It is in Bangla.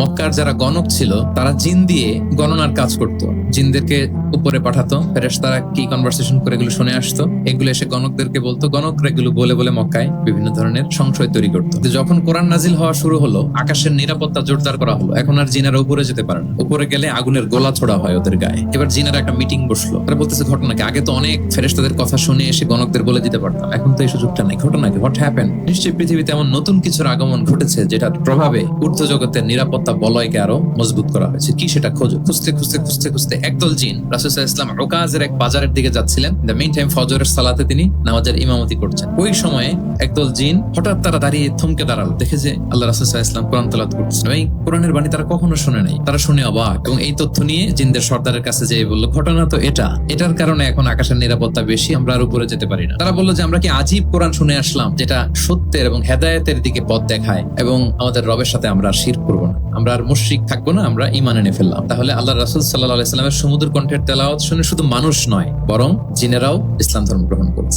মক্কার যারা গণক ছিল তারা জিন দিয়ে গণনার কাজ করত, জিনদেরকে উপরে পাঠাতো, ফেরেশতারা কি কনভারসেশন করে এগুলো শুনে আসতো, এগুলো এসে গণকদেরকে বলতো, গণকরা এগুলো বলে বলে মক্কায় বিভিন্ন ধরনের সংশয় তৈরি করতো। যখন কোরআন নাজিল হওয়া শুরু হলো, আকাশের নিরাপত্তা জোরদার করা হলো, এখন আর জিনারা উপরে যেতে পারে না, উপরে গেলে আগুনের গোলা ছোড়া হয় ওদের গায়ে। এবার জিনারা একটা মিটিং বসলো, তারা বলতেছে ঘটনা কি, আগে তো অনেক ফেরেশতাদের কথা শুনে এসে গণকদের বলে দিতে পারতাম, এখন তো এই সুযোগটা নেই, ঘটনা কি, হোয়াট হ্যাপেন? নিশ্চয়ই পৃথিবীতে এমন নতুন কিছুর আগমন ঘটেছে যেটার প্রভাবে ঊর্ধ্ব জগতের নিরাপত্তা বলয়কে আরো মজবুত করা হয়েছে। কি সেটা খোঁজো। খুঁজতে খুঁজতে খুঁজতে খুঁজতে একদল জিন রাসূল সাল্লাল্লাহু আলাইহি ওয়াসাল্লাম ওকাজের এক বাজারের দিকে যাচ্ছিলেন। দ্য মেইন টাইম ফজরের সালাতে তিনি নামাজের ইমামতি করছেন। ওই সময়ে একদল জিন হঠাৎ তারা দাঁড়িয়ে থমকে দাঁড়ালো, দেখে যে আল্লাহ রাসূল সাল্লাল্লাহু আলাইহি ওয়াসাল্লাম কোরআন তেলাওয়াত করতেছেন। এই কোরআনের বাণী তারা কখনো শুনে নাই, তারা শুনে অবাক, এবং এই তথ্য নিয়ে জিনদের সর্দারের কাছে যেয়ে বলল, ঘটনা তো এটার কারণে এখন আকাশের নিরাপত্তা বেশি, আমরা আর উপরে যেতে পারি না। তারা বললো যে আমরা কি আজীব কোরআন শুনে আসলাম যেটা সত্যের এবং হেদায়েতের দিকে পথ দেখায়, এবং আমাদের রবের সাথে আমরা আর শিরক করবো না, আমরা আর মুশরিক থাকবো না, আমরা ঈমান এনে ফেললাম। তাহলে আল্লাহ রাসূল সাল্লাল্লাহু আলাইহি ওয়াসাল্লামের সমুদ্র কণ্ঠের তেলাওয়াত শুনে শুধু মানুষ নয়, বরং জিনেরাও ইসলাম ধর্ম গ্রহণ করেছে।